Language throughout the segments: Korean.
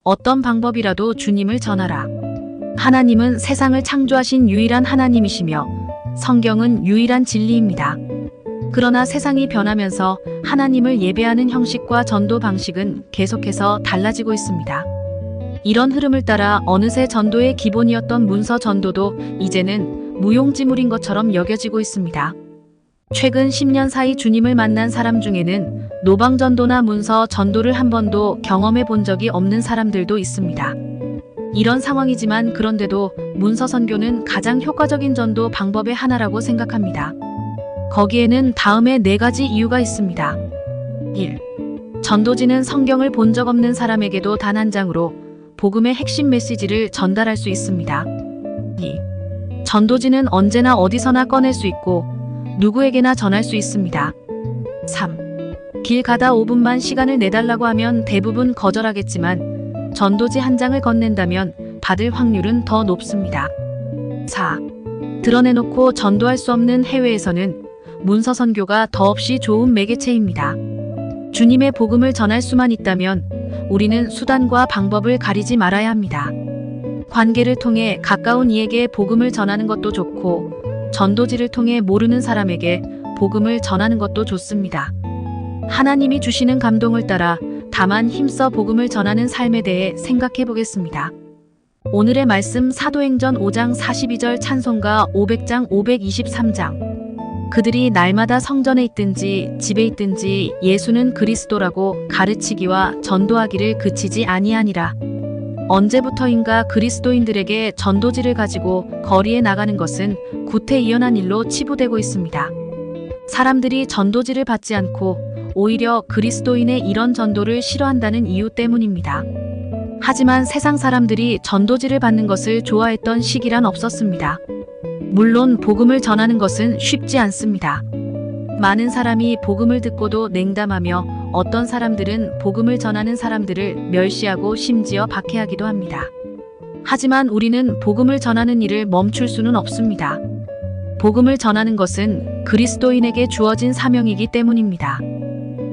어떤 방법이라도 주님을 전하라. 하나님은 세상을 창조하신 유일한 하나님이시며 성경은 유일한 진리입니다. 그러나 세상이 변하면서 하나님을 예배하는 형식과 전도 방식은 계속해서 달라지고 있습니다. 이런 흐름을 따라 어느새 전도의 기본이었던 문서 전도도 이제는 무용지물인 것처럼 여겨지고 있습니다. 최근 10년 사이 주님을 만난 사람 중에는 노방전도나 문서 전도를 한 번도 경험해 본 적이 없는 사람들도 있습니다. 이런 상황이지만 그런데도 문서 선교는 가장 효과적인 전도 방법의 하나라고 생각합니다. 거기에는 다음의 4가지 이유가 있습니다. 1. 전도지는 성경을 본 적 없는 사람에게도 단 한 장으로 복음의 핵심 메시지를 전달할 수 있습니다. 2. 전도지는 언제나 어디서나 꺼낼 수 있고 누구에게나 전할 수 있습니다. 3. 길 가다 5분만 시간을 내달라고 하면 대부분 거절하겠지만 전도지 한 장을 건넨다면 받을 확률은 더 높습니다. 4. 드러내놓고 전도할 수 없는 해외에서는 문서 선교가 더없이 좋은 매개체입니다. 주님의 복음을 전할 수만 있다면 우리는 수단과 방법을 가리지 말아야 합니다. 관계를 통해 가까운 이에게 복음을 전하는 것도 좋고 전도지를 통해 모르는 사람에게 복음을 전하는 것도 좋습니다. 하나님이 주시는 감동을 따라 다만 힘써 복음을 전하는 삶에 대해 생각해 보겠습니다. 오늘의 말씀 사도행전 5장 42절 찬송가 500장 523장. 그들이 날마다 성전에 있든지 집에 있든지 예수는 그리스도라고 가르치기와 전도하기를 그치지 아니하니라. 언제부터인가 그리스도인들에게 전도지를 가지고 거리에 나가는 것은 구태의연한 일로 치부되고 있습니다. 사람들이 전도지를 받지 않고 오히려 그리스도인의 이런 전도를 싫어한다는 이유 때문입니다. 하지만 세상 사람들이 전도지를 받는 것을 좋아했던 시기란 없었습니다. 물론 복음을 전하는 것은 쉽지 않습니다. 많은 사람이 복음을 듣고도 냉담하며 어떤 사람들은 복음을 전하는 사람들을 멸시하고 심지어 박해하기도 합니다. 하지만 우리는 복음을 전하는 일을 멈출 수는 없습니다. 복음을 전하는 것은 그리스도인에게 주어진 사명이기 때문입니다.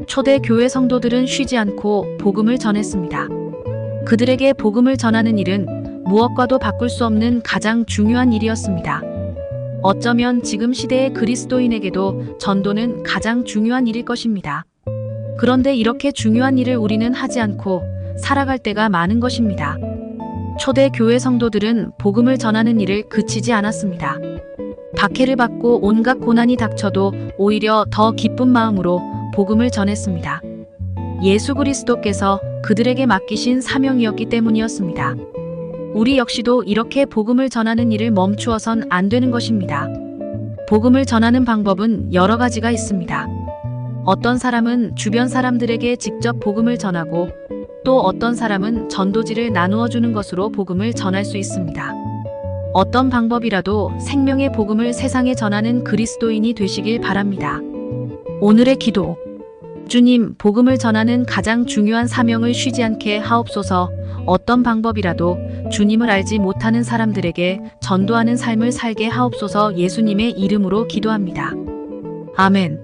초대 교회 성도들은 쉬지 않고 복음을 전했습니다. 그들에게 복음을 전하는 일은 무엇과도 바꿀 수 없는 가장 중요한 일이었습니다. 어쩌면 지금 시대의 그리스도인에게도 전도는 가장 중요한 일일 것입니다. 그런데 이렇게 중요한 일을 우리는 하지 않고 살아갈 때가 많은 것입니다. 초대 교회 성도들은 복음을 전하는 일을 그치지 않았습니다. 박해를 받고 온갖 고난이 닥쳐도 오히려 더 기쁜 마음으로 복음을 전했습니다. 예수 그리스도께서 그들에게 맡기신 사명이었기 때문이었습니다. 우리 역시도 이렇게 복음을 전하는 일을 멈추어선 안 되는 것입니다. 복음을 전하는 방법은 여러 가지가 있습니다. 어떤 사람은 주변 사람들에게 직접 복음을 전하고 또 어떤 사람은 전도지를 나누어 주는 것으로 복음을 전할 수 있습니다. 어떤 방법이라도 생명의 복음을 세상에 전하는 그리스도인이 되시길 바랍니다. 오늘의 기도. 주님, 복음을 전하는 가장 중요한 사명을 쉬지 않게 하옵소서. 어떤 방법이라도 주님을 알지 못하는 사람들에게 전도하는 삶을 살게 하옵소서. 예수님의 이름으로 기도합니다. 아멘.